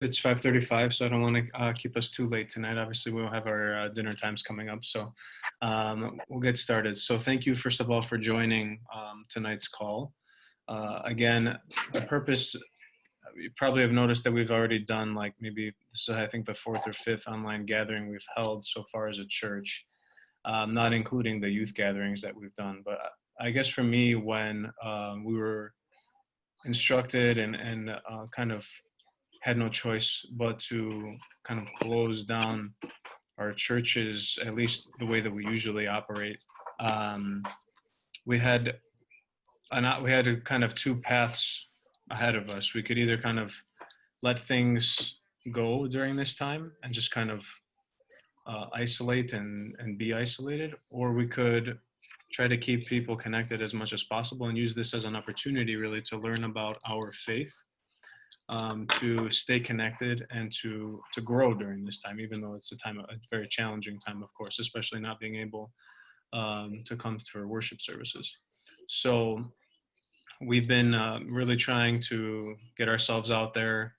It's 5:35, so I don't want to keep us too late tonight. Obviously, we'll have our dinner times coming up, so we'll get started. So thank you, first of all, for joining tonight's call. Again, the purpose, you probably have noticed that we've already done like maybe this is, I think, the fourth or fifth online gathering we've held so far as a church, not including the youth gatherings that we've done. But I guess for me, when we were instructed and kind of had no choice but to kind of close down our churches, at least the way that we usually operate. Um, we had we had kind of two paths ahead of us. We could either kind of let things go during this time and just kind of isolate and be isolated, or we could try to keep people connected as much as possible and use this as an opportunity really to learn about our faith, to stay connected and to grow during this time, even though it's a very challenging time, of course, especially not being able to come for worship services. So we've been really trying to get ourselves out there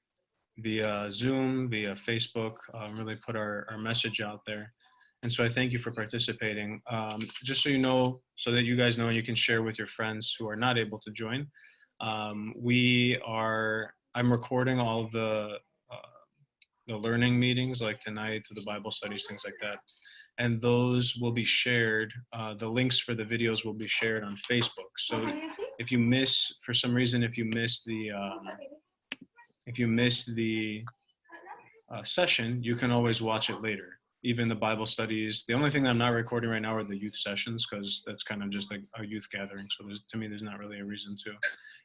via Zoom, via Facebook, really put our message out there. And so I thank you for participating. Just so you know, so that you guys know, and you can share with your friends who are not able to join. I'm recording all the learning meetings, like tonight, the Bible studies, things like that. And those will be shared. The links for the videos will be shared on Facebook. So if you miss, for some reason, if you miss the session, you can always watch it later. Even the Bible studies. The only thing that I'm not recording right now are the youth sessions, because that's kind of just like a youth gathering. So to me, there's not really a reason to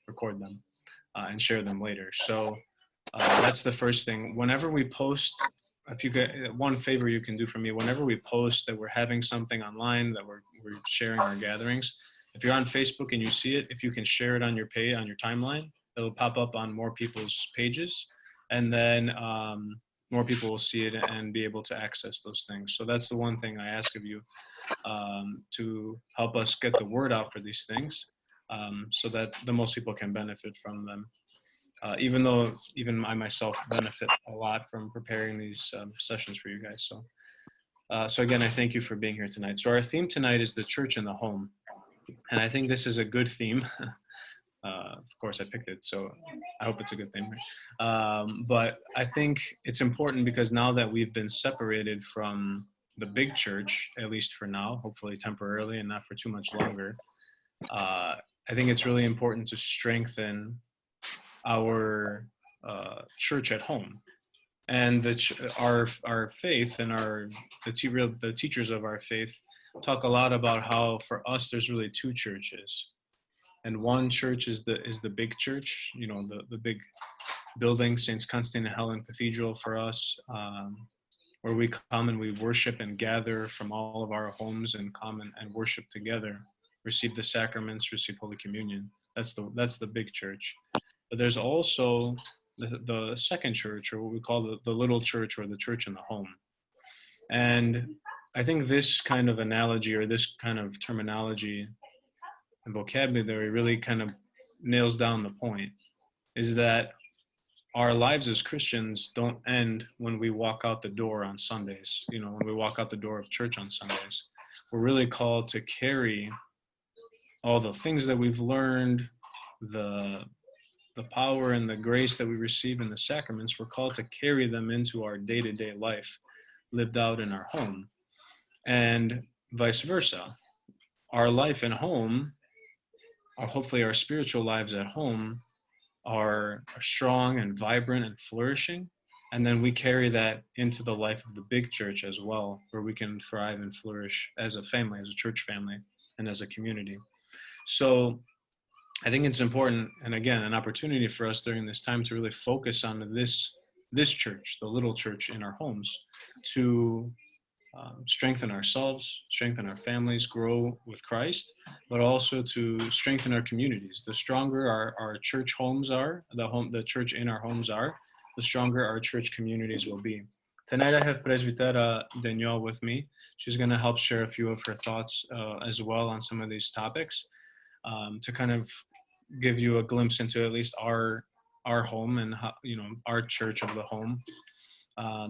record them and share them later. So that's the first thing. Whenever we post, if you get one favor you can do for me, whenever we post that we're having something online, that we're sharing our gatherings, if you're on Facebook and you see it, if you can share it on your page, on your timeline, it'll pop up on more people's pages, and then more people will see it and be able to access those things. So that's the one thing I ask of you, to help us get the word out for these things, so that the most people can benefit from them. Even though even I myself benefit a lot from preparing these sessions for you guys. So again, I thank you for being here tonight. So our theme tonight is the church in the home. And I think this is a good theme. Of course, I picked it, so I hope it's a good thing. But I think it's important because now that we've been separated from the big church, at least for now, hopefully temporarily and not for too much longer, I think it's really important to strengthen our church at home. And our faith and the teachers of our faith talk a lot about how for us there's really two churches, and one church is the big church, the big building, Saints Constantine and Helen Cathedral for us, where we come and we worship and gather from all of our homes and come and worship together, receive the sacraments, receive Holy Communion. That's the big church. But there's also the second church, or what we call the little church, or the church in the home. And I think this kind of analogy, or this kind of terminology and vocabulary, really kind of nails down the point, is that our lives as Christians don't end when we walk out the door on Sundays, when we walk out the door of church on Sundays. We're really called to carry all the things that we've learned, the power and the grace that we receive in the sacraments. We're called to carry them into our day-to-day life, lived out in our home, and vice versa. Our life at home, or hopefully our spiritual lives at home, are strong and vibrant and flourishing, and then we carry that into the life of the big church as well, where we can thrive and flourish as a family, as a church family, and as a community. So I think it's important, and again, an opportunity for us during this time to really focus on this church, the little church in our homes, to strengthen ourselves, strengthen our families, grow with Christ, but also to strengthen our communities. The stronger our church homes are, the church in our homes are, the stronger our church communities will be. Tonight I have Presbytera Daniel with me. She's going to help share a few of her thoughts as well on some of these topics, to kind of give you a glimpse into at least our our home and how, our church of the home.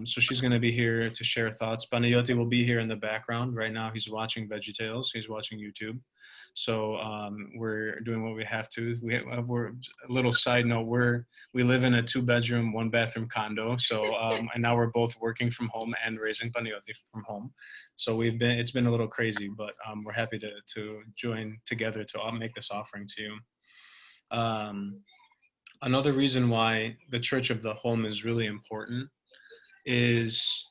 So she's going to be here to share thoughts. Panayoti will be here in the background. Right now he's watching VeggieTales. He's watching YouTube. So we're doing what we have to. We're a little side note. We live in a 2-bedroom, 1-bathroom condo. So and now we're both working from home and raising Panayoti from home. So it's been a little crazy, but we're happy to join together to make this offering to you. Another reason why the Church of the Home is really important is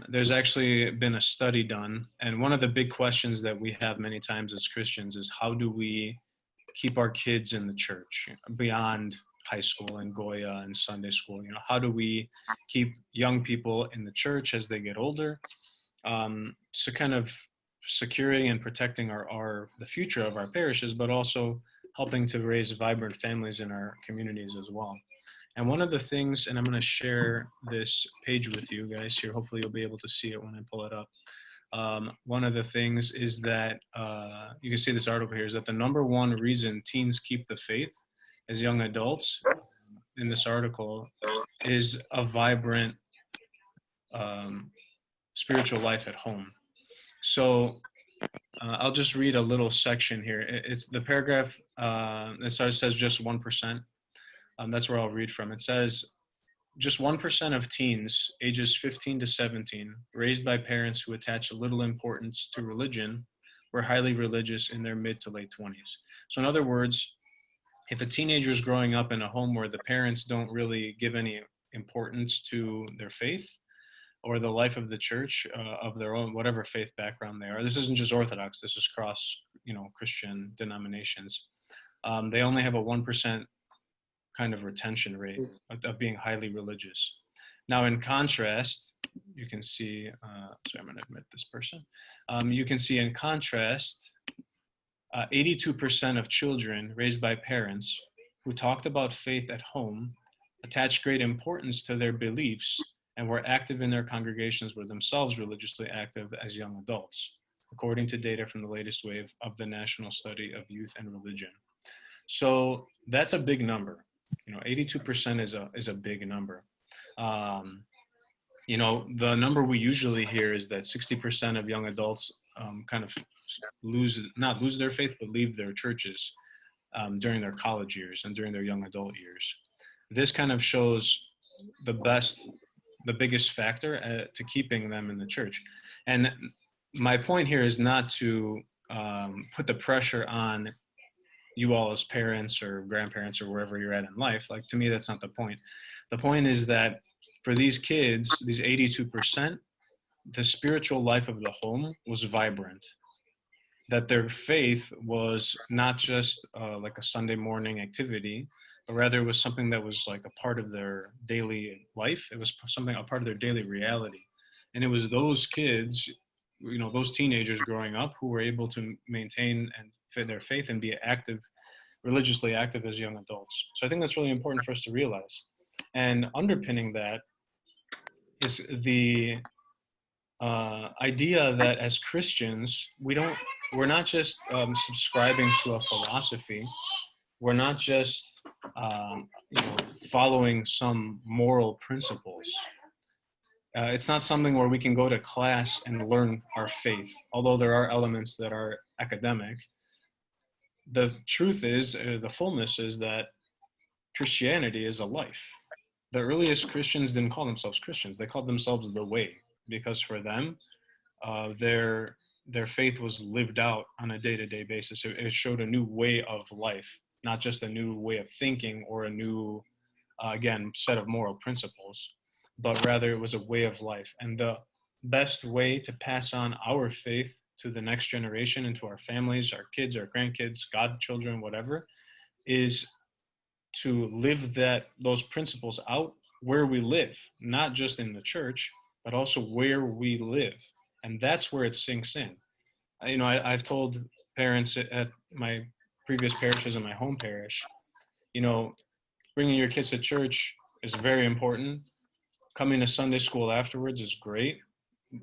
there's actually been a study done, and one of the big questions that we have many times as Christians is how do we keep our kids in the church beyond high school and Goya and Sunday school? How do we keep young people in the church as they get older? So kind of securing and protecting the future of our parishes, but also helping to raise vibrant families in our communities as well. And one of the things, and I'm going to share this page with you guys here. Hopefully you'll be able to see it when I pull it up. One of the things is that, you can see this article here, is that the number one reason teens keep the faith as young adults in this article is a vibrant spiritual life at home. So I'll just read a little section here. It's the paragraph, it says just 1%. That's where I'll read from. It says, just 1% of teens ages 15 to 17, raised by parents who attach little importance to religion, were highly religious in their mid to late 20s. So in other words, if a teenager is growing up in a home where the parents don't really give any importance to their faith or the life of the church, of their own, whatever faith background they are, this isn't just Orthodox, this is cross, Christian denominations. They only have a 1% kind of retention rate of being highly religious. Now, in contrast, you can see, sorry, I'm going to admit this person. You can see in contrast, 82% of children raised by parents who talked about faith at home attached great importance to their beliefs and were active in their congregations, were themselves religiously active as young adults, according to data from the latest wave of the National Study of Youth and Religion. So that's a big number. 82% is a big number. The number we usually hear is that 60% of young adults kind of not lose their faith, but leave their churches during their college years and during their young adult years. This kind of shows the biggest factor to keeping them in the church. And my point here is not to put the pressure on you all as parents or grandparents or wherever you're at in life. Like, to me, that's not the point. The point is that for these kids, these 82%, the spiritual life of the home was vibrant. That their faith was not just like a Sunday morning activity, but rather it was something that was like a part of their daily life. It was a part of their daily reality. And it was those kids, those teenagers growing up who were able to maintain and fit their faith and be religiously active as young adults. So I think that's really important for us to realize. And underpinning that is the idea that as Christians, we're not just subscribing to a philosophy. We're not just following some moral principles. It's not something where we can go to class and learn our faith, although there are elements that are academic. The truth is, the fullness is that Christianity is a life. The earliest Christians didn't call themselves Christians. They called themselves the Way, because for them, their faith was lived out on a day-to-day basis. It showed a new way of life, not just a new way of thinking or a new, again, set of moral principles, but rather it was a way of life. And the best way to pass on our faith to the next generation and to our families, our kids, our grandkids, godchildren, whatever, is to live those principles out where we live, not just in the church, but also where we live. And that's where it sinks in. I've told parents at my previous parishes and my home parish, bringing your kids to church is very important. Coming to Sunday school afterwards is great.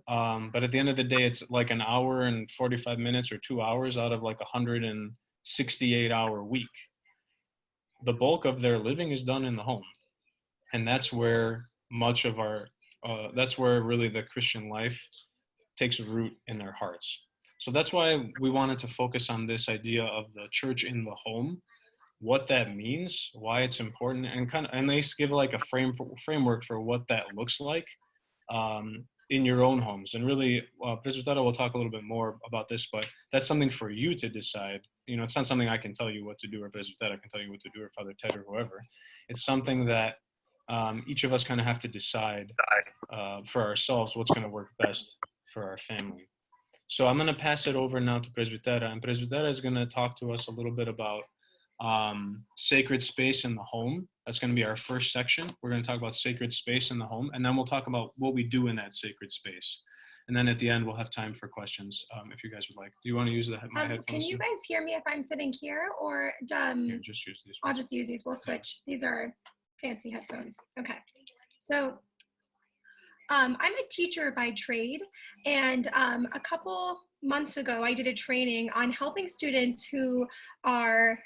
But at the end of the day, it's like an hour and 45 minutes or 2 hours out of like 168-hour week. the bulk of their living is done in the home. And that's where much of that's where really the Christian life takes root in their hearts. So that's why we wanted to focus on this idea of the church in the home, what that means, why it's important, and they give like a framework for what that looks like in your own homes. And really, Presbytera will talk a little bit more about this, but that's something for you to decide. You know, it's not something I can tell you what to do, or Presbytera can tell you what to do, or Father Ted, or whoever. It's something that each of us kind of have to decide for ourselves what's going to work best for our family. So I'm going to pass it over now to Presbytera, and Presbytera is going to talk to us a little bit about sacred space in the home. That's going to be our first section. We're going to talk about sacred space in the home, and then we'll talk about what we do in that sacred space. And then at the end, we'll have time for questions if you guys would like. Do you want to use my headphones? Can you guys hear me if I'm sitting here, or Here, just use these ones. I'll just use these. We'll switch. These are fancy headphones. Okay. So I'm a teacher by trade, and a couple months ago, I did a training on helping students who are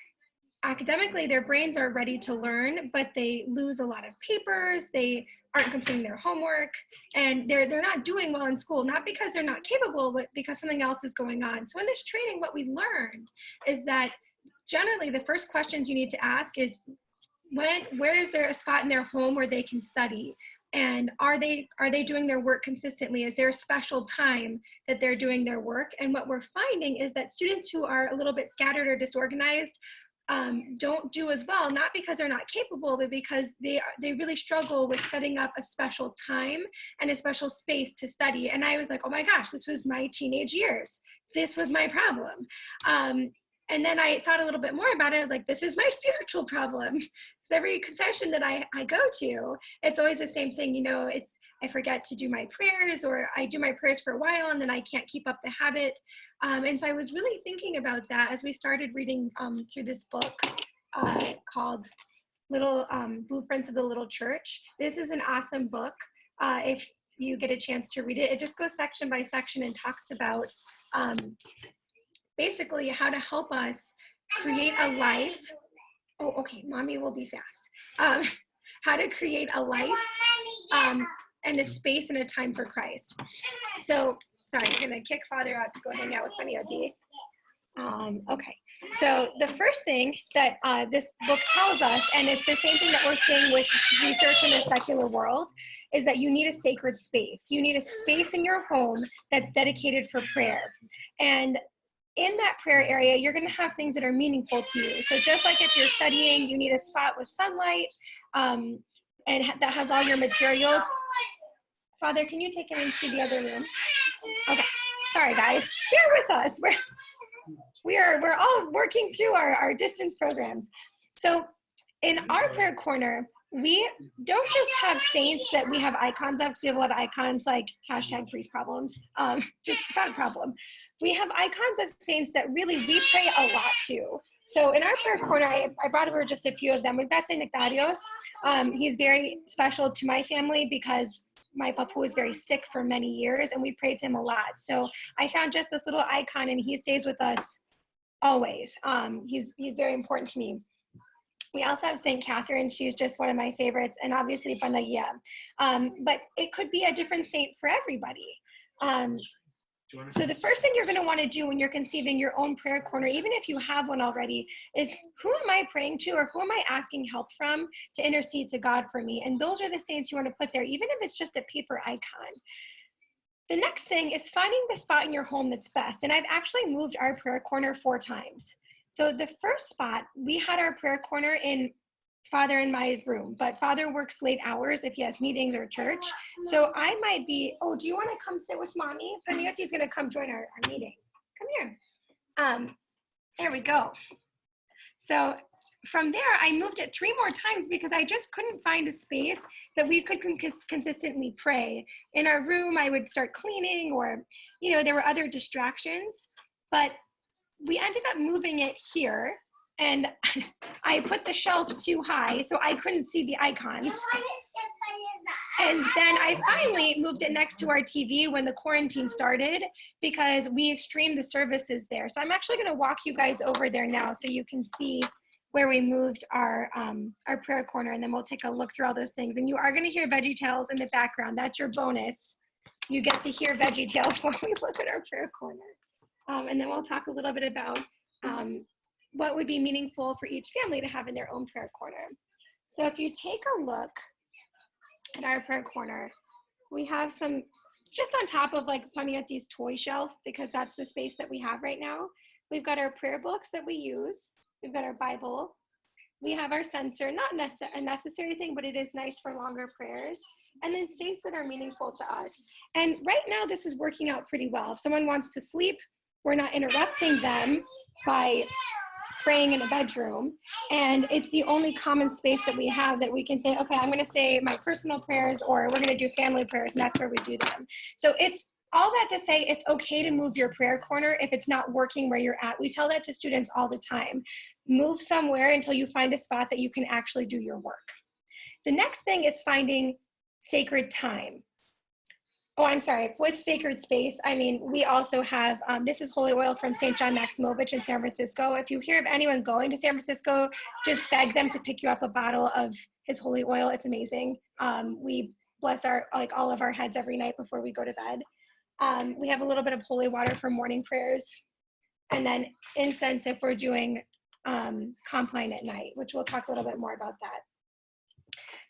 academically, their brains are ready to learn, but they lose a lot of papers, they aren't completing their homework, and they're not doing well in school, not because they're not capable, but because something else is going on. So in this training, what we learned is that generally the first questions you need to ask is, where is there a spot in their home where they can study? And are they doing their work consistently? Is there a special time that they're doing their work? And what we're finding is that students who are a little bit scattered or disorganized don't do as well, not because they're not capable, but because they really struggle with setting up a special time and a special space to study. And I was like, oh my gosh, this was my teenage years. This was my problem. And then I thought a little bit more about it. I was like, this is my spiritual problem. Because every confession that I go to, it's always the same thing. You know, I forget to do my prayers, or I do my prayers for a while and then I can't keep up the habit. And so I was really thinking about that as we started reading through this book called Little Blueprints of the Little Church. This is an awesome book. If you get a chance to read it, it just goes section by section and talks about basically how to help us create a life. Oh, okay, mommy will be fast. How to create a life and a space and a time for Christ. So, sorry, I'm gonna kick Father out to go hang out with Funny OD. Okay, so the first thing that this book tells us, and it's the same thing that we're seeing with research in the secular world, is that you need a sacred space. You need a space in your home that's dedicated for prayer. And in that prayer area, you're going to have things that are meaningful to you. So just like if you're studying, you need a spot with sunlight and that has all your materials. Father, can you take him into the other room? Okay, sorry guys, bear with us. We're all working through our distance programs. So in our prayer corner, we don't just have saints that we have icons of, because we have a lot of icons like #priest problems, just not a problem. We have icons of saints that really we pray a lot to. So in our prayer corner, I brought over just a few of them. We've got St. Nectarios. He's very special to my family because my papu was very sick for many years and we prayed to him a lot. So I found just this little icon and he stays with us always. He's very important to me. We also have St. Catherine. She's just one of my favorites, and obviously Panagia. But it could be a different saint for everybody. So the first thing you're going to want to do when you're conceiving your own prayer corner, even if you have one already, is who am I praying to, or who am I asking help from to intercede to God for me? And those are the saints you want to put there, even if it's just a paper icon. The next thing is finding the spot in your home that's best. And I've actually moved our prayer corner 4 times. So the first spot, we had our prayer corner in Father in my room, but Father works late hours if he has meetings or church. So I might be, oh, do you want to come sit with mommy? Panioti's going to come join our meeting. Come here. There we go. So from there, I moved it 3 more times because I just couldn't find a space that we could consistently pray. In our room, I would start cleaning, or, you know, there were other distractions, but we ended up moving it here. And I put the shelf too high, so I couldn't see the icons. And then I finally moved it next to our TV when the quarantine started, because we streamed the services there. So I'm actually going to walk you guys over there now so you can see where we moved our prayer corner, and then we'll take a look through all those things. And you are going to hear Veggie Tales in the background. That's your bonus. You get to hear Veggie Tales while we look at our prayer corner. And then we'll talk a little bit about what would be meaningful for each family to have in their own prayer corner. So if you take a look at our prayer corner, we have some, just on top of like putting at these toy shelves, because that's the space that we have right now. We've got our prayer books that we use. We've got our Bible. We have our censer, not a necessary thing, but it is nice for longer prayers. And then saints that are meaningful to us. And right now, this is working out pretty well. If someone wants to sleep, we're not interrupting them by praying in a bedroom. And it's the only common space that we have that we can say, okay, I'm going to say my personal prayers, or we're going to do family prayers, and that's where we do them. So it's all that to say it's okay to move your prayer corner if it's not working where you're at. We tell that to students all the time. Move somewhere until you find a spot that you can actually do your work. The next thing is finding sacred time. Oh, I'm sorry, with sacred space, I mean, we also have, this is holy oil from St. John Maximovich in San Francisco. If you hear of anyone going to San Francisco, just beg them to pick you up a bottle of his holy oil. It's amazing. We bless all of our heads every night before we go to bed. We have a little bit of holy water for morning prayers, and then incense if we're doing compline at night, which we'll talk a little bit more about that.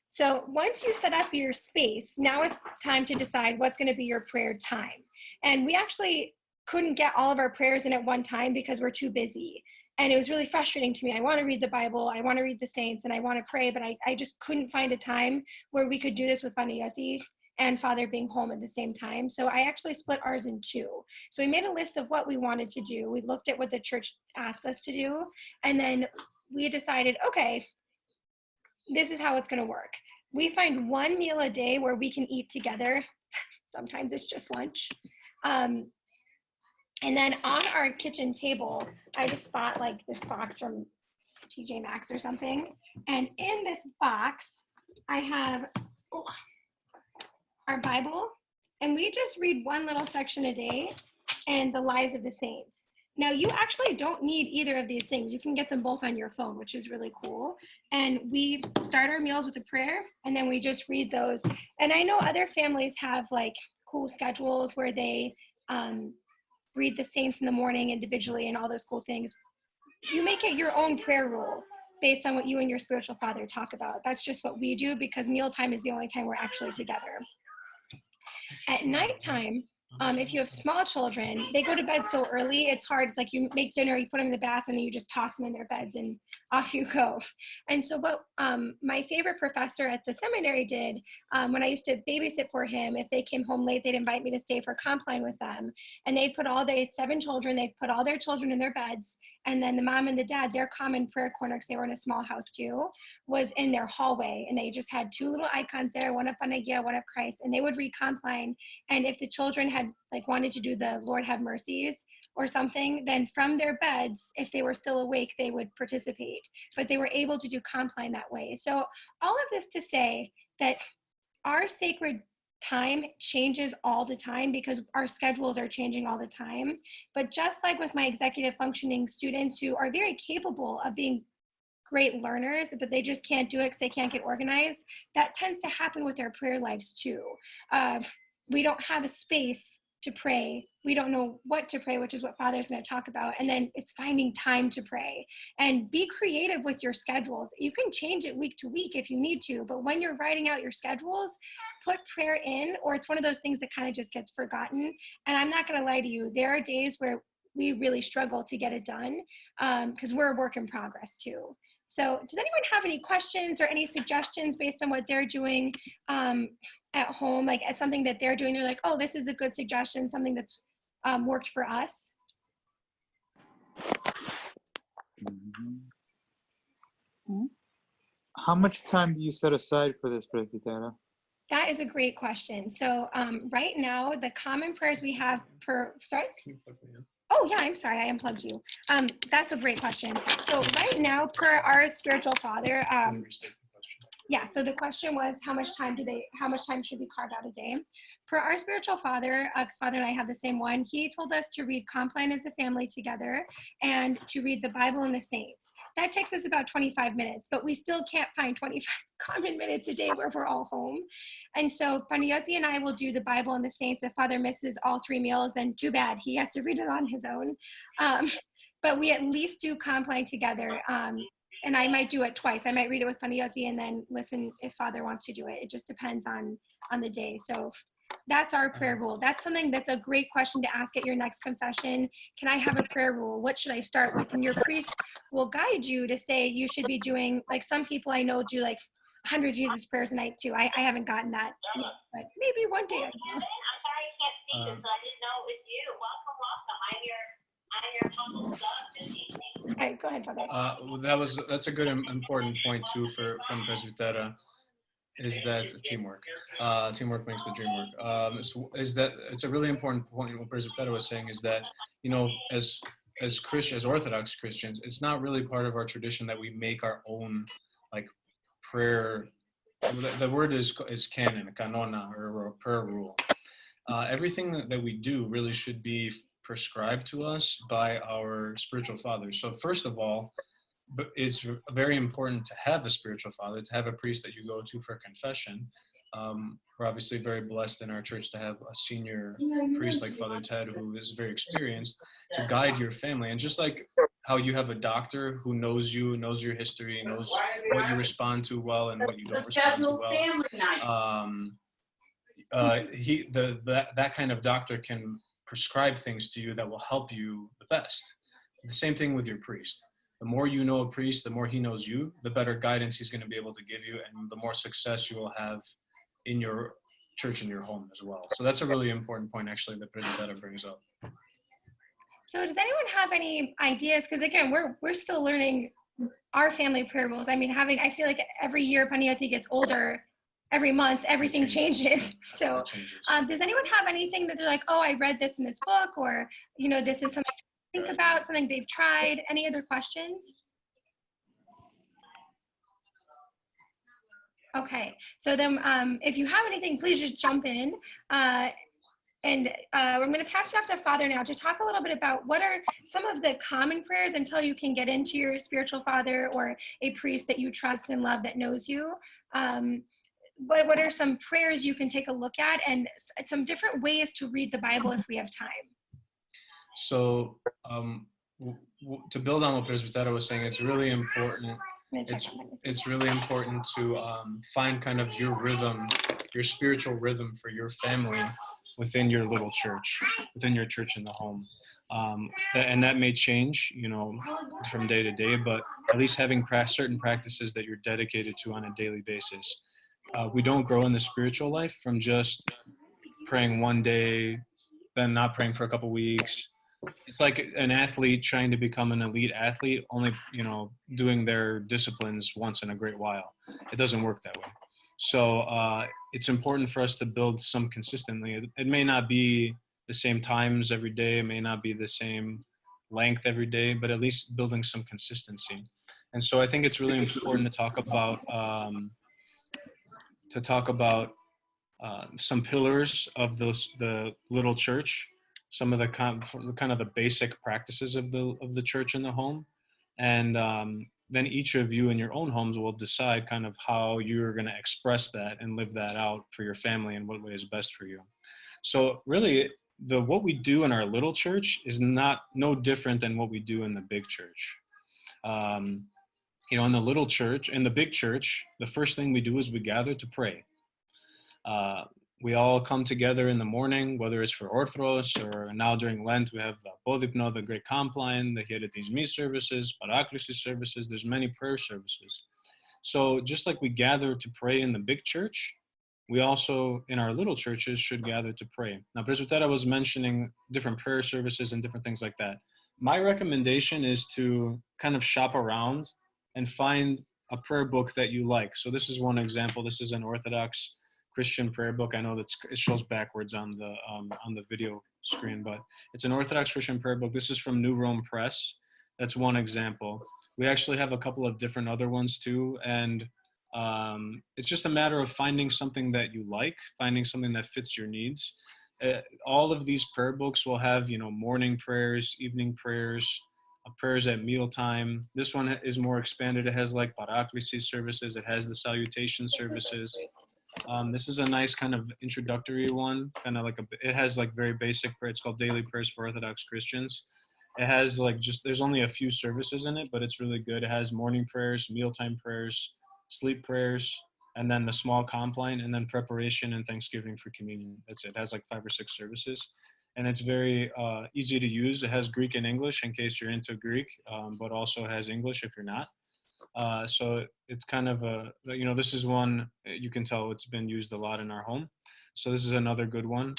So once you set up your space, now it's time to decide what's going to be your prayer time. And we actually couldn't get all of our prayers in at one time because we're too busy. And it was really frustrating to me. I want to read the Bible, I want to read the saints, and I want to pray, but I just couldn't find a time where we could do this with Panayoti and Father being home at the same time. So I actually split ours in two. So we made a list of what we wanted to do. We looked at what the church asked us to do, and then we decided, okay, this is how it's going to work. We find one meal a day where we can eat together. Sometimes it's just lunch. And then on our kitchen table, I just bought like this box from TJ Maxx or something. And in this box, I have our Bible, and we just read one little section a day and the lives of the saints. Now, you actually don't need either of these things. You can get them both on your phone, which is really cool. And we start our meals with a prayer, and then we just read those. And I know other families have like cool schedules where they read the saints in the morning individually and all those cool things. You make it your own prayer rule based on what you and your spiritual father talk about. That's just what we do, because mealtime is the only time we're actually together. At nighttime, if you have small children, they go to bed so early, it's hard. It's like you make dinner, you put them in the bath, and then you just toss them in their beds and off you go. And so what my favorite professor at the seminary did, when I used to babysit for him, if they came home late, they'd invite me to stay for compline with them. And they had 7 children, they'd put all their children in their beds. And then the mom and the dad, their common prayer corner, because they were in a small house too, was in their hallway. And they just had 2 little icons there, one of Panagia, one of Christ. And they would read compline. And if the children had wanted to do the Lord have mercies or something, then from their beds, if they were still awake, they would participate. But they were able to do compline that way. So all of this to say that our sacred time changes all the time because our schedules are changing all the time. But just like with my executive functioning students who are very capable of being great learners, but they just can't do it because they can't get organized, that tends to happen with their prayer lives too. We don't have a space to pray. We don't know what to pray, which is what Father's going to talk about. And then it's finding time to pray. And be creative with your schedules. You can change it week to week if you need to, but when you're writing out your schedules, put prayer in, or it's one of those things that kind of just gets forgotten. And I'm not going to lie to you, there are days where we really struggle to get it done because we're a work in progress too. So does anyone have any questions or any suggestions based on what they're doing at home, like as something that they're doing? They're like, oh, this is a good suggestion, something that's worked for us. How much time do you set aside for this, Presbytera? That is a great question. So right now, the common prayers we have sorry? Can you plug me in? Oh yeah, I'm sorry, I unplugged you. That's a great question. So right now, per our spiritual father, Yeah, so the question was how much time should we carve out a day? Per our spiritual father, Father and I have the same one. He told us to read Compline as a family together and to read the Bible and the Saints. That takes us about 25 minutes, but we still can't find 25 common minutes a day where we're all home. And so Panayoti and I will do the Bible and the Saints. If Father misses all 3 meals, then too bad. He has to read it on his own. But we at least do Compline together. And I might do it twice. I might read it with Panayoti and then listen if Father wants to do it. It just depends on the day. So that's our prayer rule. That's something that's a great question to ask at your next confession. Can I have a prayer rule? What should I start with? And your priest will guide you to say you should be doing, like some people I know do like 100 Jesus prayers a night too. I haven't gotten that yet, but maybe one day. I'm sorry I can't see you, so I didn't know it was you. Welcome. I'm your humble son this evening. All right, go ahead, Father. That's a good important point too from Presbytera, is that teamwork. Teamwork makes the dream work. Is that it's a really important point. What Presbytera was saying is that, you know, as Orthodox Christians, it's not really part of our tradition that we make our own like prayer. The word is canon, canona, or a prayer rule. Everything that we do really should be prescribed to us by our spiritual fathers. So first of all, it's very important to have a spiritual father, to have a priest that you go to for confession. We're obviously very blessed in our church to have a senior priest like Father Ted, who is very experienced to guide your family. And just like how you have a doctor who knows you, knows your history, knows what you respond to well and what you don't respond to well. That kind of doctor can prescribe things to you that will help you the best. The same thing with your priest. The more you know a priest, the more he knows you, the better guidance he's going to be able to give you, and the more success you will have in your church and your home as well. So that's a really important point, actually, that Presbytera brings up. So does anyone have any ideas? Because again, we're still learning our family prayer rules. I mean, I feel like every year Panayoti gets older, every month everything changes. So does anyone have anything that they're like, oh, I read this in this book, or, you know, this is something to think about, something they've tried? Any other questions? Okay, so then if you have anything, please just jump in. And I'm going to pass you off to Father now to talk a little bit about what are some of the common prayers until you can get into your spiritual father or a priest that you trust and love that knows you. What are some prayers you can take a look at, and some different ways to read the Bible if we have time? So to build on what Presbytera was saying, it's really important. It's really important to find kind of your rhythm, your spiritual rhythm for your family within your little church, within your church in the home. And that may change, you know, from day to day, but at least having certain practices that you're dedicated to on a daily basis. We don't grow in the spiritual life from just praying one day, then not praying for a couple weeks. It's like an athlete trying to become an elite athlete, only, you know, doing their disciplines once in a great while. It doesn't work that way. So it's important for us to build some consistently. It may not be the same times every day. It may not be the same length every day, but at least building some consistency. And so I think it's really important to talk about some pillars of the little church, some of the kind of the basic practices of the church in the home, and then each of you in your own homes will decide kind of how you're going to express that and live that out for your family and what way is best for you. So really, what we do in our little church is no different than what we do in the big church. You know, in the little church, in the big church, the first thing we do is we gather to pray. We all come together in the morning, whether it's for Orthros or now during Lent, we have the Podipno, the Great Compline, the Hieretismi services, Paraklesis services. There's many prayer services. So just like we gather to pray in the big church, we also, in our little churches, should gather to pray. Now, Presbytera was mentioning different prayer services and different things like that. My recommendation is to kind of shop around and find a prayer book that you like. So this is one example. This is an Orthodox Christian prayer book. I know that it shows backwards on the video screen, but it's an Orthodox Christian prayer book. This is from New Rome Press. That's one example. We actually have a couple of different other ones too, and It's just a matter of finding something that you like, finding something that fits your needs. All of these prayer books will have, morning prayers, evening prayers, prayers at mealtime. This one is more expanded. It has like Paraklesis services. It has the salutation services. This is a nice kind of introductory one, kind of like it has like very basic prayer. It's called Daily Prayers for Orthodox Christians. It has like there's only a few services in it, but it's really good. It has morning prayers, mealtime prayers, sleep prayers, and then the small compline, and then preparation and Thanksgiving for communion. That's it. It has like 5 or 6 services, and it's very easy to use. It has Greek and English in case you're into Greek, but also has English if you're not. So it's kind of this is one you can tell it's been used a lot in our home. So this is another good one.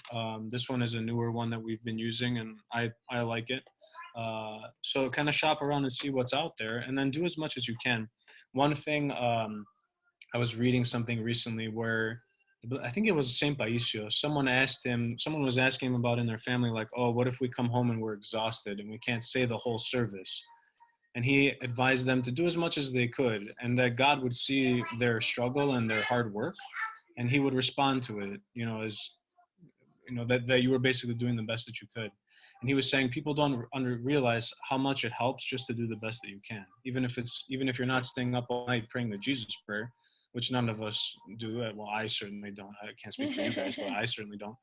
This one is a newer one that we've been using, and I like it. So kind of shop around and see what's out there, and then do as much as you can. One thing, I was reading something recently where I think it was Saint Paisio. Someone was asking him about in their family, like, oh, what if we come home and we're exhausted and we can't say the whole service? And he advised them to do as much as they could, and that God would see their struggle and their hard work, and he would respond to it, as that you were basically doing the best that you could. And he was saying people don't realize how much it helps just to do the best that you can, even if you're not staying up all night praying the Jesus prayer, which none of us do. Well, I certainly don't. I can't speak for you guys, but I certainly don't.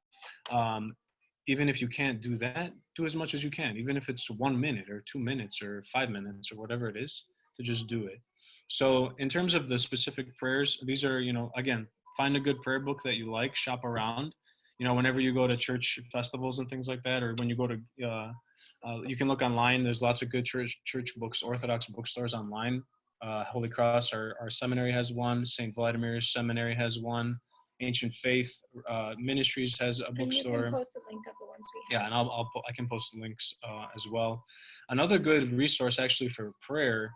Even if you can't do that, do as much as you can, even if it's 1 minute or 2 minutes or 5 minutes or whatever it is, to just do it. So in terms of the specific prayers, these are, again, find a good prayer book that you like, shop around. Whenever you go to church festivals and things like that, or when you go to, you can look online. There's lots of good church books, Orthodox bookstores online. Holy Cross, our seminary has one. St. Vladimir's Seminary has one. Ancient Faith Ministries has a bookstore. And you can post a link of the ones we have. Yeah, and I can post the links as well. Another good resource actually for prayer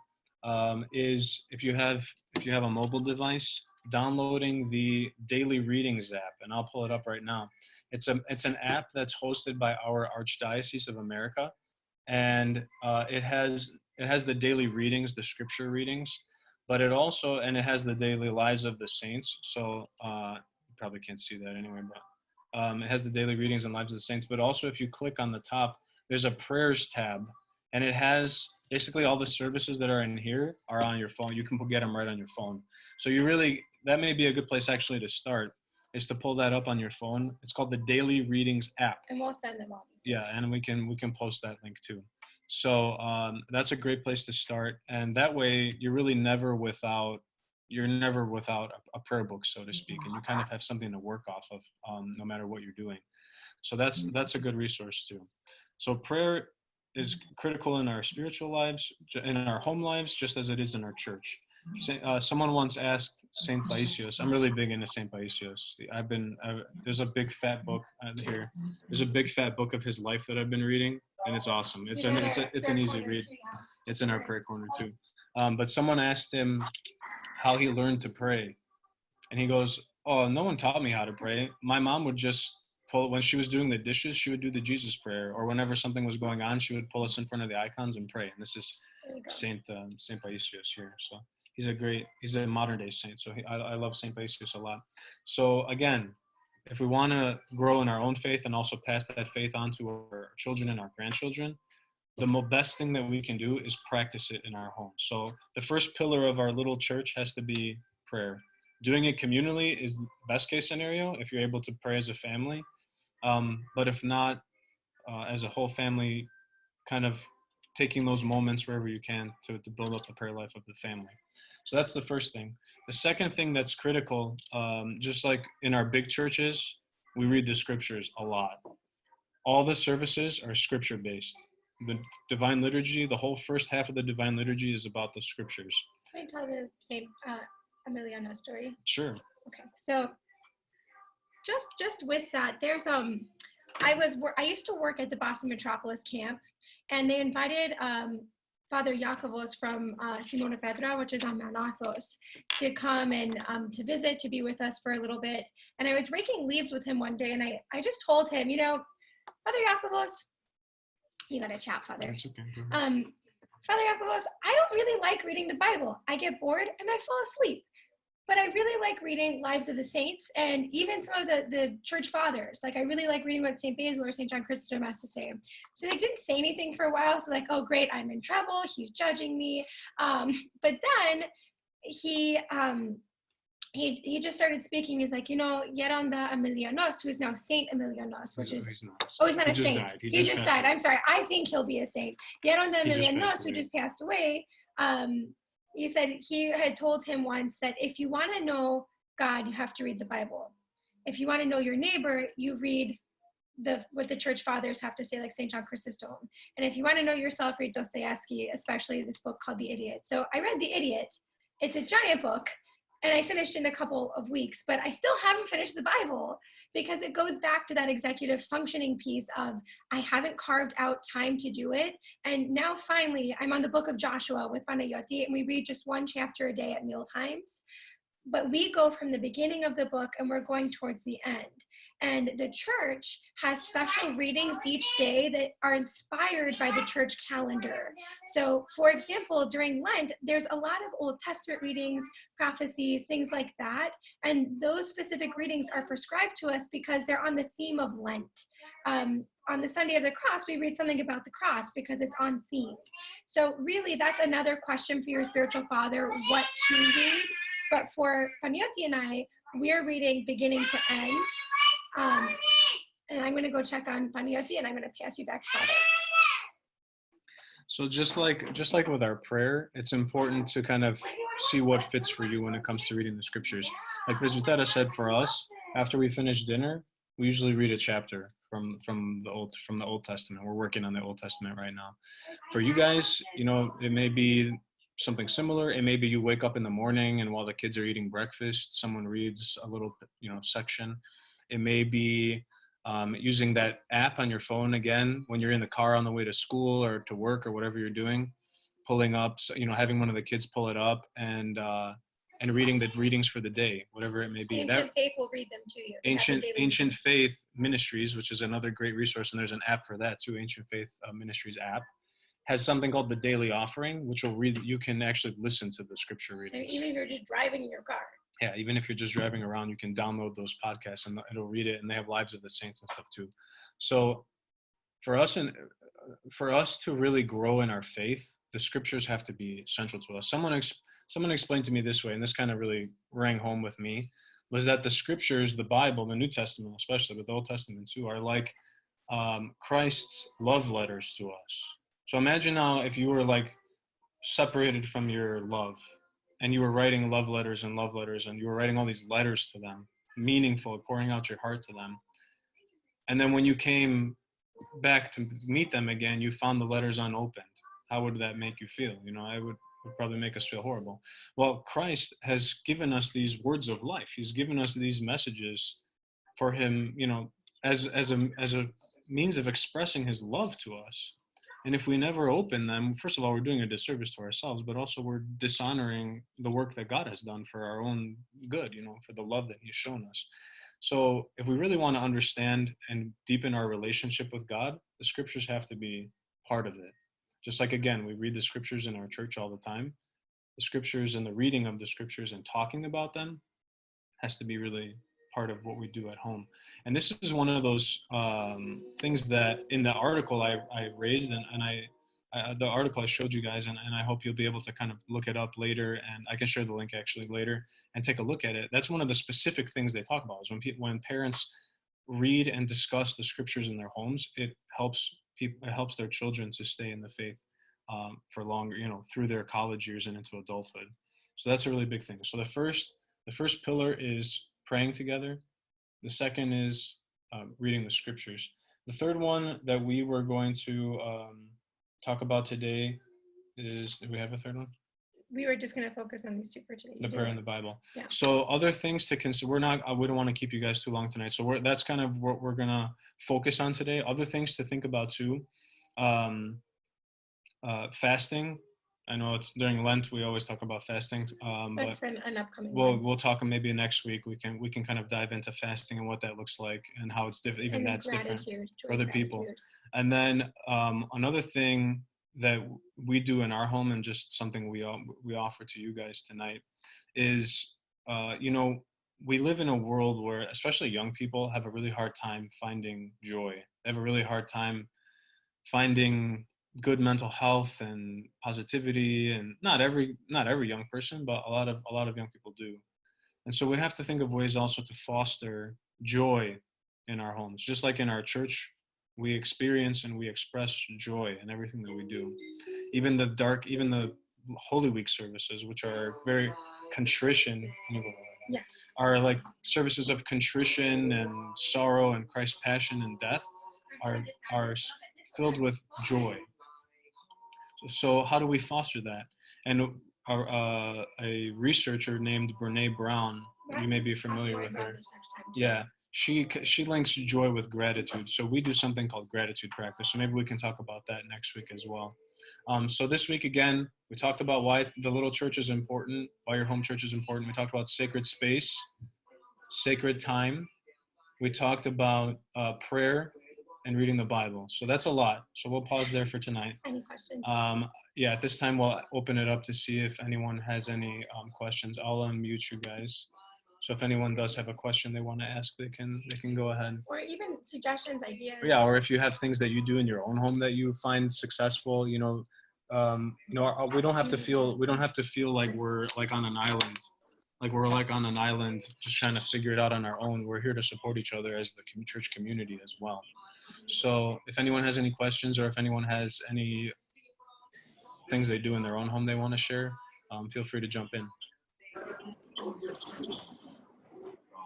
is if you have a mobile device, downloading the Daily Readings app, and I'll pull it up right now. It's an app that's hosted by our Archdiocese of America, and it has the daily readings, the scripture readings, but it has the daily lives of the saints. So you probably can't see that anyway, but it has the daily readings and lives of the saints. But also, if you click on the top, there's a prayers tab, and it has basically all the services that are in here are on your phone. You can get them right on your phone. So that may be a good place actually to start, is to pull that up on your phone. It's called the Daily Readings app. And we'll send them all. Yeah, and we can post that link too. So that's a great place to start, and that way you're really never without a prayer book, so to speak, and you kind of have something to work off of no matter what you're doing. So that's a good resource too. So prayer is critical in our spiritual lives, in our home lives, just as it is in our church. Someone once asked Saint Paisios. I'm really big into Saint Paisios. There's a big fat book here. There's a big fat book of his life that I've been reading, and it's awesome. It's an easy read. It's in our prayer corner too. But someone asked him how he learned to pray, and he goes, "Oh, no one taught me how to pray. My mom would just when she was doing the dishes, she would do the Jesus prayer, or whenever something was going on, she would pull us in front of the icons and pray." And this is Saint Paisios here. So he's a modern day saint. So I love Saint Paisios a lot. So again, if we want to grow in our own faith and also pass that faith on to our children and our grandchildren, the best thing that we can do is practice it in our home. So the first pillar of our little church has to be prayer. Doing it communally is the best case scenario if you're able to pray as a family. But if not, as a whole family, kind of taking those moments wherever you can to build up the prayer life of the family. So that's the first thing. The second thing that's critical, just like in our big churches, we read the scriptures a lot. All the services are scripture-based. The Divine Liturgy, the whole first half of the Divine Liturgy is about the scriptures. Can I tell the same Emiliano story? Sure. Okay, so just with that, there's I used to work at the Boston Metropolis camp, and they invited Father Iakovos from Simona Petra, which is on Mount Athos, to come and to visit, to be with us for a little bit. And I was raking leaves with him one day, and I just told him, Father Iakovos, you got to chat, Father. That's okay. Father Iakovos, I don't really like reading the Bible. I get bored and I fall asleep. but I really like reading Lives of the Saints and even some of the church fathers. Like I really like reading what St. Basil or St. John Chrysostom has to say. So they didn't say anything for a while. So like, oh great, I'm in trouble. He's judging me. But then he just started speaking. He's like, Yeronda Emilianos, who is now Saint Emilianos, which is, He's not. oh, he's not He a just saint. died. He just died. I'm sorry. I think he'll be a saint. Yeronda He just passed Emilianos, who away. just passed away, he said he had told him once that if you want to know God, you have to read the Bible. If you want to know your neighbor, you read what the church fathers have to say, like St. John Chrysostom. And if you want to know yourself, read Dostoevsky, especially this book called The Idiot. So I read The Idiot. It's a giant book, and I finished in a couple of weeks, but I still haven't finished the Bible because it goes back to that executive functioning piece of I haven't carved out time to do it. And now finally, I'm on the book of Joshua with Panayoti, and we read just one chapter a day at meal times. But we go from the beginning of the book and we're going towards the end. And the church has special readings each day that are inspired by the church calendar. So, for example, during Lent, there's a lot of Old Testament readings, prophecies, things like that. And those specific readings are prescribed to us because they're on the theme of Lent. On the Sunday of the Cross, we read something about the cross because it's on theme. So really, that's another question for your spiritual father, what to read. But for Panayoti and I, we're reading beginning to end. And I'm going to go check on Panayoti, and I'm going to pass you back to Father. So just like with our prayer, it's important to kind of see what fits for you when it comes to reading the scriptures. Like Presbytera said, for us, after we finish dinner, we usually read a chapter from the Old Testament. We're working on the Old Testament right now. For you guys, it may be something similar. It may be you wake up in the morning and while the kids are eating breakfast, someone reads a little, section. It may be using that app on your phone again when you're in the car on the way to school or to work or whatever you're doing, pulling up, having one of the kids pull it up and reading the readings for the day, whatever it may be. Ancient Faith will read them to you. Ancient Faith Ministries, which is another great resource, and there's an app for that too. Ancient Faith Ministries app has something called the Daily Offering, which will read. You can actually listen to the scripture readings. Even if you're just driving in your car. Yeah, even if you're just driving around, you can download those podcasts and it'll read it. And they have Lives of the Saints and stuff too. So for us to really grow in our faith, the scriptures have to be central to us. Someone explained to me this way, and this kind of really rang home with me, was that the scriptures, the Bible, the New Testament especially, but the Old Testament too, are like Christ's love letters to us. So imagine now if you were like separated from your love and you were writing love letters and you were writing all these letters to them, meaningful, pouring out your heart to them. And then when you came back to meet them again, you found the letters unopened. How would that make you feel? It would probably make us feel horrible. Well, Christ has given us these words of life. He's given us these messages for him, as a means of expressing his love to us. And if we never open them, first of all, we're doing a disservice to ourselves, but also we're dishonoring the work that God has done for our own good, for the love that he's shown us. So if we really want to understand and deepen our relationship with God, the scriptures have to be part of it. Just like, again, we read the scriptures in our church all the time. The scriptures and the reading of the scriptures and talking about them has to be really part of what we do at home. And this is one of those things that in the article I raised, and the article I showed you guys, and I hope you'll be able to kind of look it up later, and I can share the link actually later and take a look at it. That's one of the specific things they talk about is when parents read and discuss the scriptures in their homes, it helps their children to stay in the faith for longer, through their college years and into adulthood. So that's a really big thing. So the first pillar is praying together. The second is reading the scriptures. The third one that we were going to talk about today is, do we have a third one? We were just going to focus on these two for today. The prayer and the Bible. Yeah. So other things to consider, we don't want to keep you guys too long tonight. So that's kind of what we're going to focus on today. Other things to think about too. Fasting. I know it's during Lent, we always talk about fasting. That's for an upcoming we'll talk maybe next week. We can kind of dive into fasting and what that looks like and how it's different. Even that's different for other people. And then another thing that we do in our home, and just something we offer to you guys tonight, is we live in a world where especially young people have a really hard time finding joy. They have a really hard time finding good mental health and positivity, and not every young person, but a lot of young people do. And so we have to think of ways also to foster joy in our homes. Just like in our church, we experience and we express joy in everything that we do. Even the Holy Week services, which are very contrition, Yeah. are like services of contrition and sorrow and Christ's passion and death, are filled with joy. So how do we foster that? And a researcher named Brene Brown, you may be familiar with her. Yeah, she links joy with gratitude. So we do something called gratitude practice. So maybe we can talk about that next week as well. So this week, again, we talked about why the little church is important, why your home church is important. We talked about sacred space, sacred time. We talked about prayer and reading the Bible. So that's a lot. So we'll pause there for tonight. Any questions? Yeah, at this time, we'll open it up to see if anyone has any questions. I'll unmute you guys. So if anyone does have a question they want to ask, they can go ahead. Or even suggestions, ideas. Yeah, or if you have things that you do in your own home that you find successful, we don't have to feel like we're like on an island. Like we're like on an island just trying to figure it out on our own. We're here to support each other as the church community as well. So if anyone has any questions, or if anyone has any things they do in their own home they want to share, feel free to jump in.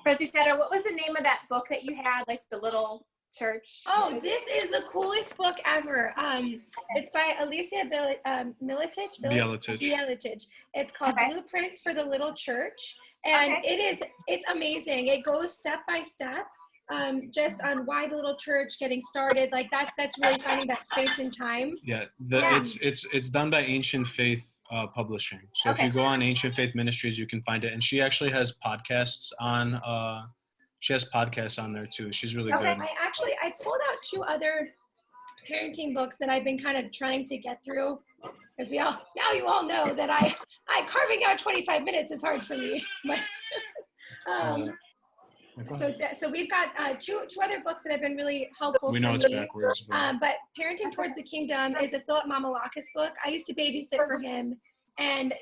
Presbytera, what was the name of that book that you had, like the little church? Oh, this is the coolest book ever. It's by Alicia Bielitich. It's called Blueprints for the Little Church, and it's amazing. It goes step by step, just on why the little church getting started. Like that's really finding that space and time. Yeah, it's done by Ancient Faith Publishing. So if you go on Ancient Faith Ministries, you can find it. And she actually has podcasts on. She has podcasts on there too. She's really good. I pulled out 2 other parenting books that I've been kind of trying to get through, because you all know that I carving out 25 minutes is hard for me. But, so we've got two other books that have been really helpful. We know it's backwards. But Parenting Towards the Kingdom is a Philip Mamalakis book. I used to babysit for him, and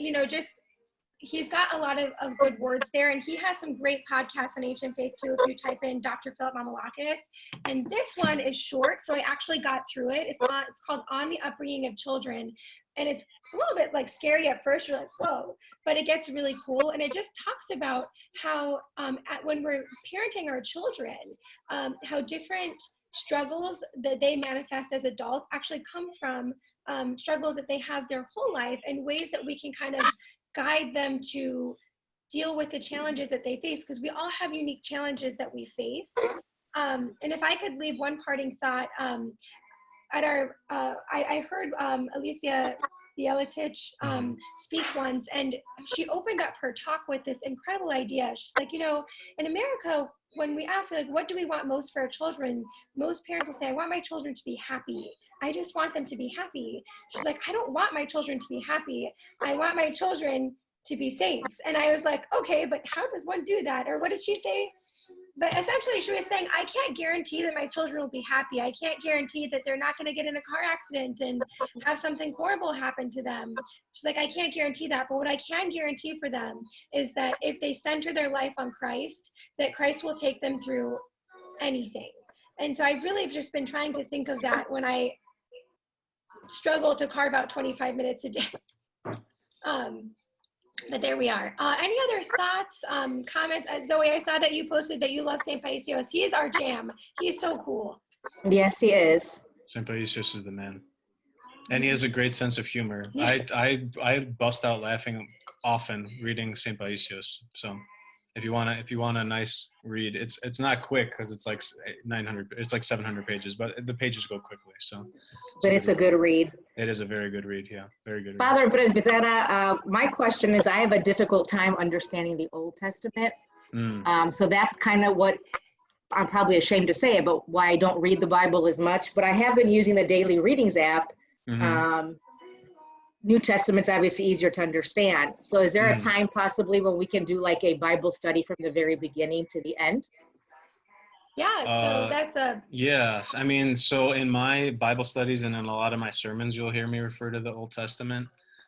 he's got a lot of good words there, and he has some great podcasts on Ancient Faith too if you type in Dr. Philip Mamalakis. And this one is short, so I actually got through it. It's called On the Upbringing of Children, and it's a little bit like scary at first. You're like, whoa, but it gets really cool, and it just talks about how when we're parenting our children, how different struggles that they manifest as adults actually come from struggles that they have their whole life, and ways that we can kind of guide them to deal with the challenges that they face, because we all have unique challenges that we face. And if I could leave one parting thought, at our, I heard Alicia Bielitich speak once, and she opened up her talk with this incredible idea. She's like, in America, when we ask, like, what do we want most for our children? Most parents will say, I want my children to be happy. I just want them to be happy. She's like, I don't want my children to be happy. I want my children to be saints. And I was like, okay, but how does one do that? Or what did she say? But essentially she was saying, I can't guarantee that my children will be happy. I can't guarantee that they're not going to get in a car accident and have something horrible happen to them. She's like, I can't guarantee that. But what I can guarantee for them is that if they center their life on Christ, that Christ will take them through anything. And so I've really just been trying to think of that when I struggle to carve out 25 minutes a day. But there we are. Any other thoughts, comments? Zoe, I saw that you posted that you love St. Paisios. He is our jam. He is so cool. Yes, he is. St. Paisios is the man. And he has a great sense of humor. I bust out laughing often reading St. Paisios. So if you want a nice read, it's not quick because it's like 700 pages, but the pages go quickly. But it's a good read. It is a very good read. Yeah, very good. Father Presbytera, my question is, I have a difficult time understanding the Old Testament. So that's kind of what I'm probably ashamed to say about why I don't read the Bible as much, but I have been using the Daily Readings app. New Testament's obviously easier to understand. So is there a Mm. time possibly when we can do like a Bible study from the very beginning to the end? Yeah, so Uh, that's a Yes, I mean, so in my Bible studies and in a lot of my sermons, you'll hear me refer to the Old Testament.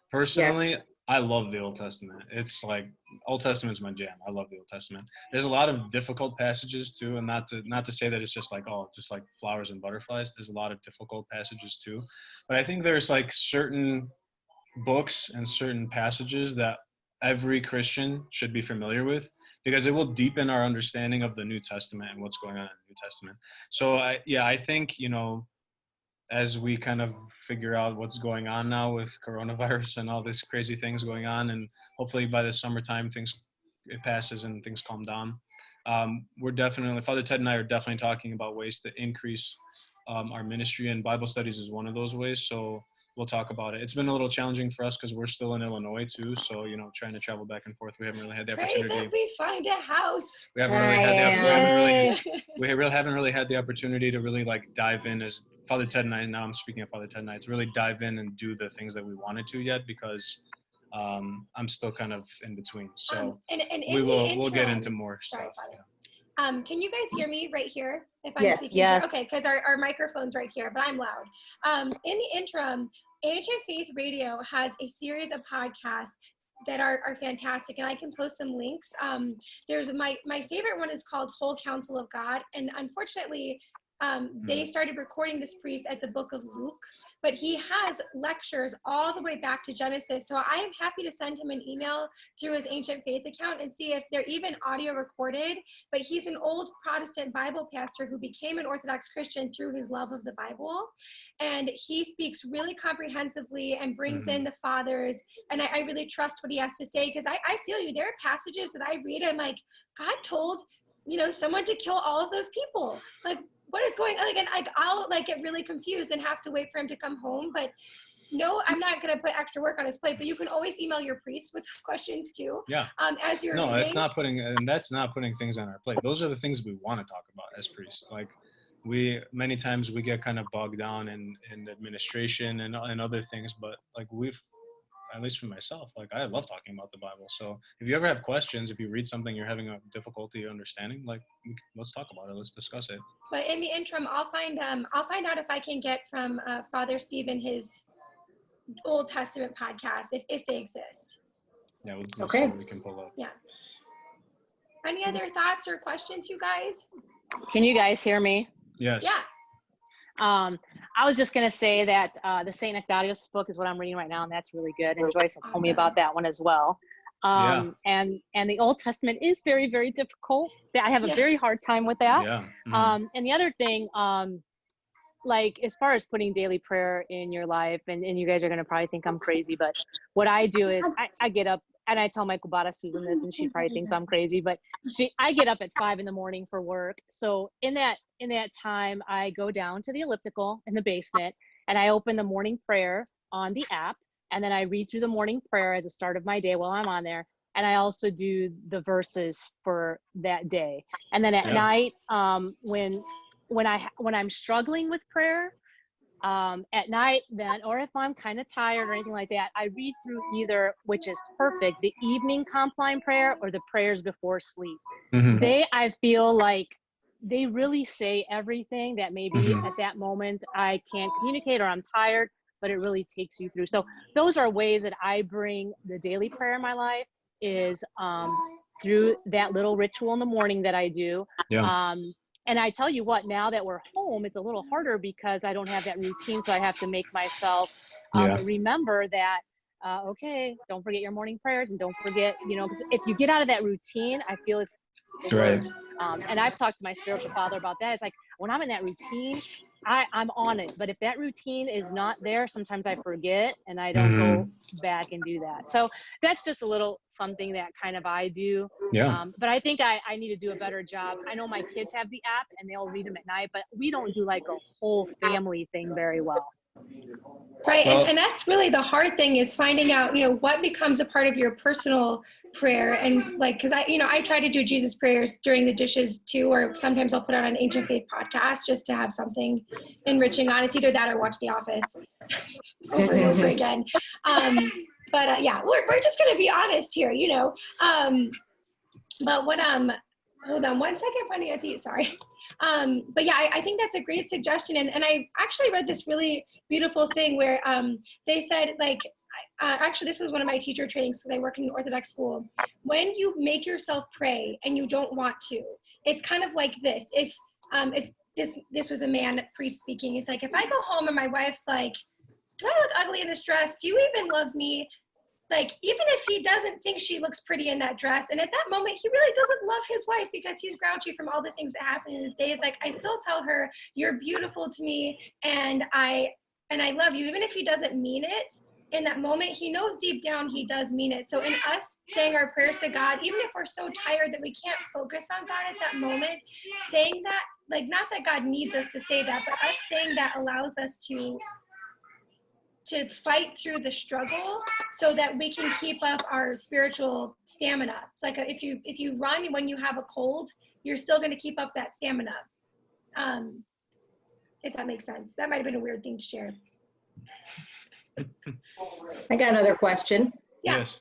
Personally, Yes. I love the Old Testament. It's like Old Testament's my jam. I love the Old Testament. There's a lot of difficult passages too, and not to say that it's just like, oh, just like flowers and butterflies. There's a lot of difficult passages too. But I think there's like certain books and certain passages that every Christian should be familiar with, because it will deepen our understanding of the New Testament and what's going on in the New Testament. So I think, as we kind of figure out what's going on now with coronavirus and all these crazy things going on, and hopefully by the summertime it passes and things calm down. We're definitely, Father Ted and I are definitely talking about ways to increase our ministry, and Bible studies is one of those ways. So we'll talk about it. It's been a little challenging for us because we're still in Illinois too. So, trying to travel back and forth, we haven't really had the pray opportunity. that we find a house. We haven't really had the, we haven't really, Yay. we haven't really had the opportunity to really like dive in as Father Ted and I, now I'm speaking of Father Ted and I, to really dive in and do the things that we wanted to yet, because I'm still kind of in between. So and in we'll get interim- into more Sorry, stuff. Father. Yeah. Can you guys hear me right here? If I'm Yes. speaking Yes. Okay, because our microphone's right here, but I'm loud. In the interim, Ancient Faith Radio has a series of podcasts that are fantastic, and I can post some links. There's my favorite one is called Whole Counsel of God, and unfortunately, they started recording this priest at the book of Luke, but he has lectures all the way back to Genesis. So I am happy to send him an email through his Ancient Faith account and see if they're even audio recorded. But he's an old Protestant Bible pastor who became an Orthodox Christian through his love of the Bible. And he speaks really comprehensively and brings in the fathers. And I really trust what he has to say, because I feel you. There are passages that I read and I'm like, God told, someone to kill all of those people. Like, what is going on? Like, and I'll get really confused and have to wait for him to come home. But no, I'm not going to put extra work on his plate, but you can always email your priest with those questions too. Yeah. As you're No, reading. that's not putting things on our plate. Those are the things we want to talk about as priests. Like many times we get kind of bogged down in administration and other things, but like at least for myself, like I love talking about the Bible. So if you ever have questions, if you read something you're having a difficulty understanding, like let's talk about it. Let's discuss it. But in the interim, I'll find out if I can get from Father Stephen his Old Testament podcast if they exist. Yeah, we'll Okay. see what we can pull up. Yeah. Any other thoughts or questions, you guys? Can you guys hear me? Yes. Yeah. I was just going to say that the St. Nectarios book is what I'm reading right now, and that's really good. And Joyce had told me about that one as well. And the Old Testament is very, very difficult. I have a very hard time with that. Yeah. Mm-hmm. And the other thing, like as far as putting daily prayer in your life, and you guys are going to probably think I'm crazy, but what I do is I get up and I tell my Kubata Susan this, and she probably thinks I'm crazy, but I get up at 5 a.m. for work. So in that time, I go down to the elliptical in the basement and I open the morning prayer on the app. And then I read through the morning prayer as a start of my day while I'm on there. And I also do the verses for that day. And then at night, when I'm struggling with prayer, at night then, or if I'm kind of tired or anything like that, I read through either, which is perfect, the evening Compline prayer or the prayers before sleep. Mm-hmm. I feel like they really say everything that maybe at that moment I can't communicate or I'm tired, but it really takes you through. So those are ways that I bring the daily prayer in my life, is through that little ritual in the morning that I do. Yeah. And I tell you what, now that we're home, it's a little harder because I don't have that routine. So I have to make myself remember that, okay, don't forget your morning prayers, and don't forget, because if you get out of that routine, I feel it's the worst. And I've talked to my spiritual father about that. It's like, when I'm in that routine, I'm on it. But if that routine is not there, sometimes I forget and I don't go back and do that. So that's just a little something that kind of I do. Yeah. But I think I need to do a better job. I know my kids have the app and they'll read them at night, but we don't do like a whole family thing very well. Right. And that's really the hard thing, is finding out, what becomes a part of your personal prayer, and like, because I try to do Jesus prayers during the dishes too, or sometimes I'll put on an Ancient Faith podcast just to have something enriching on. It's either that or watch The Office over and over again. But yeah, we're just gonna be honest here, but what hold on one second, finding out to you, sorry. But yeah, I think that's a great suggestion, and I actually read this really beautiful thing where they said, like, actually this was one of my teacher trainings because I work in an Orthodox school. When you make yourself pray and you don't want to, it's kind of like this. If this was a man priest speaking, he's like, if I go home and my wife's like, do I look ugly in this dress? Do you even love me? Like, even if he doesn't think she looks pretty in that dress, and at that moment, he really doesn't love his wife because he's grouchy from all the things that happen in his days, like, I still tell her, you're beautiful to me, and I love you. Even if he doesn't mean it, in that moment, he knows deep down he does mean it. So in us saying our prayers to God, even if we're so tired that we can't focus on God at that moment, saying that, like, not that God needs us to say that, but us saying that allows us to fight through the struggle so that we can keep up our spiritual stamina. It's like if you run when you have a cold, you're still going to keep up that stamina. If that makes sense. That might have been a weird thing to share. I got another question. Yeah. Yes.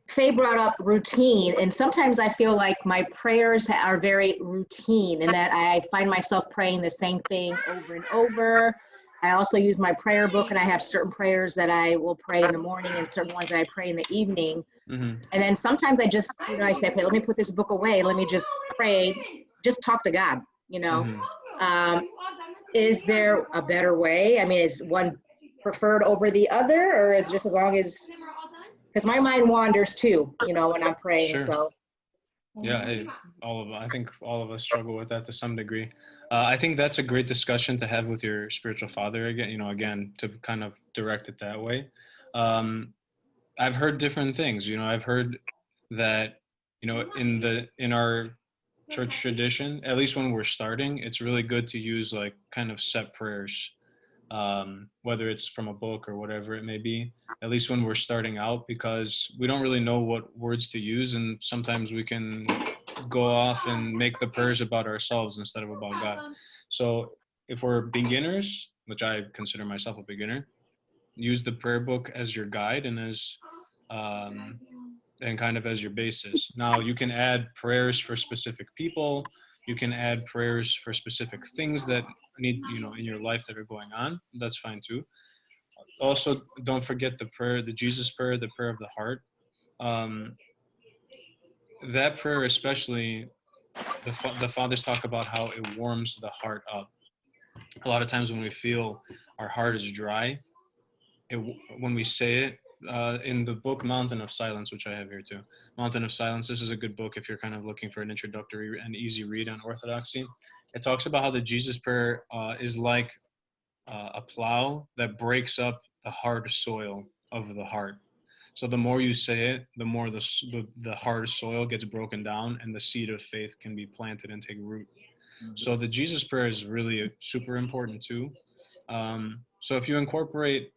Faye brought up routine, and sometimes I feel like my prayers are very routine and that I find myself praying the same thing over and over. I also use my prayer book, and I have certain prayers that I will pray in the morning and certain ones that I pray in the evening. Mm-hmm. And then sometimes I just, I say, okay, let me put this book away. Let me just pray, just talk to God, Mm-hmm. Is there a better way? I mean, is one preferred over the other, or is just as long as, because my mind wanders too, when I'm praying. Sure. So Yeah, I think all of us struggle with that to some degree. I think that's a great discussion to have with your spiritual father again, to kind of direct it that way. I've heard different things. I've heard that, in our church tradition, at least when we're starting, it's really good to use like kind of set prayers, whether it's from a book or whatever it may be, at least when we're starting out, because we don't really know what words to use, and sometimes we can go off and make the prayers about ourselves instead of about God. So if we're beginners, which I consider myself a beginner, use the prayer book as your guide and as and kind of as your basis. Now you can add prayers for specific people. You can add prayers for specific things that need, in your life that are going on. That's fine too. Also, don't forget the prayer, the Jesus prayer, the prayer of the heart. That prayer especially, the fathers talk about how it warms the heart up. A lot of times when we feel our heart is dry, when we say it, in the book Mountain of Silence, which I have here too, Mountain of Silence, this is a good book if you're kind of looking for an introductory and easy read on Orthodoxy. It talks about how the Jesus prayer is like a plow that breaks up the hard soil of the heart. So the more you say it, the more the hard soil gets broken down and the seed of faith can be planted and take root. Mm-hmm. So the Jesus prayer is really super important too. So if you incorporate,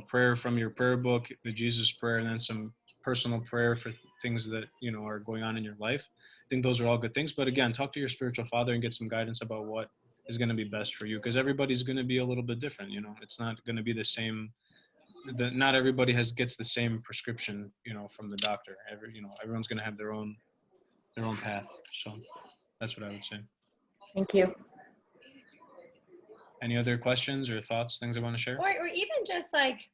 prayer from your prayer book, the Jesus prayer, and then some personal prayer for things that, are going on in your life, I think those are all good things. But again, talk to your spiritual father and get some guidance about what is going to be best for you, because everybody's going to be a little bit different. It's not going to be the same. Not everybody gets the same prescription, from the doctor. Everyone's going to have their own path. So that's what I would say. thank you. Any other questions or thoughts, things I want to share? Or even just like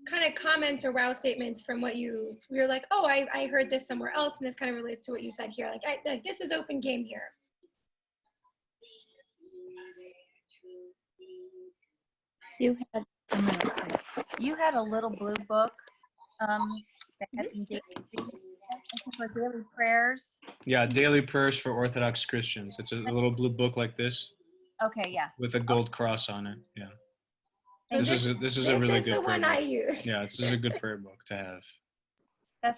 kind of comments or wow statements from what you're like, oh, I heard this somewhere else, and this kind of relates to what you said here. Like this is open game here. You had a little blue book that had some daily prayers. Yeah, daily prayers for Orthodox Christians. It's a little blue book like this. Okay, yeah. With a gold cross on it. Yeah. And This is a really good the prayer one book. I use. Yeah, this is a good prayer book to have.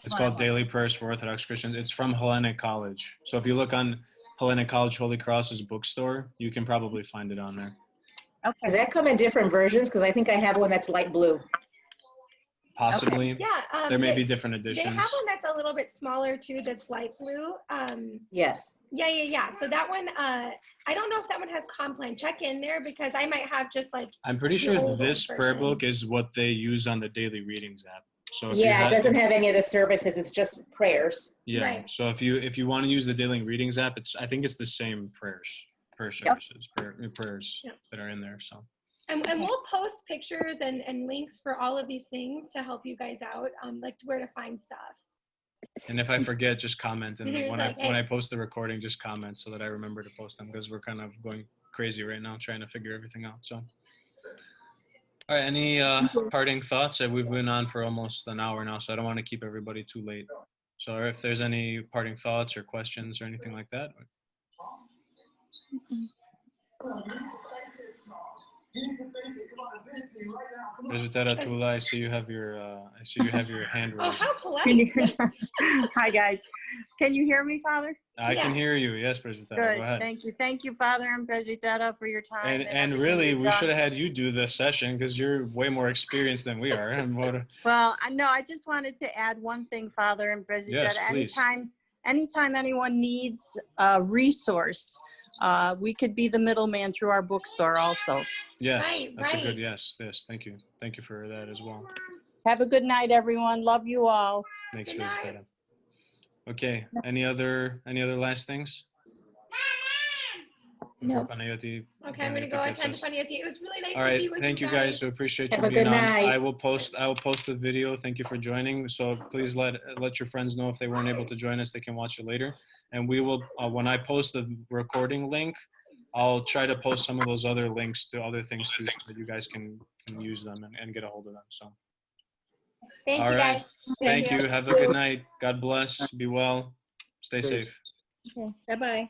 It's called Daily Prayers for Orthodox Christians. It's from Hellenic College. So if you look on Hellenic College Holy Cross's bookstore, you can probably find it on there. Okay. Does that come in different versions? Because I think I have one that's light blue. possibly. Yeah. There may they, be different they editions. have one that's a little bit smaller too. That's light blue. Yes. Yeah. So that one, I don't know if that one has Compline. Check in there because I might have just like. I'm pretty sure old this prayer version. book is what they use on the Daily Readings app. So if Yeah, it doesn't have any of the services. It's just prayers. Yeah. Right. So if you want to use the Daily Readings app, I think it's the same prayer services, prayers Yep. that are in there. So. And we'll post pictures and links for all of these things to help you guys out, like where to find stuff. And if I forget, just comment. And Mhm, when like, I post the recording, just comment so that I remember to post them because we're kind of going crazy right now trying to figure everything out. So. All right. Any parting thoughts? We've been on for almost an hour now, so I don't want to keep everybody too late. So if there's any parting thoughts or questions or anything like that. Presbytera Tula, I see you have your hand Oh, raised. how polite. Hi, guys. Can you hear me, Father? I can hear you. Yes, Presbytera. Good. Go ahead. Thank you. Thank you, Father and Presbytera, for your time. And everything really, you've we done. should have had you do this session because you're way more experienced than we are. And Well, I know. I just wanted to add one thing, Father and Presbytera. Yes, please. Anytime anyone needs a resource, we could be the middleman through our bookstore also. yes, Right, that's a good right. yes. Thank you. Thank you for that as well. Have a good night, everyone. Love you all. Thanks, Good night. Presbytera. Okay. Any other last things? No. Panayoti, Okay, I'm gonna go attend to Panayoti. It was really nice All to right, be with thank you guys. We appreciate you Have a being good on. night. I will post the video. Thank you for joining. So please let your friends know if they weren't able to join us, they can watch it later. And we will when I post the recording link, I'll try to post some of those other links to other things too, so that you guys can use them and get a hold of them. So Thank all you, right. guys. Thank you. Have a good night. God bless. Be well. Stay Safe. safe. Okay. Bye-bye.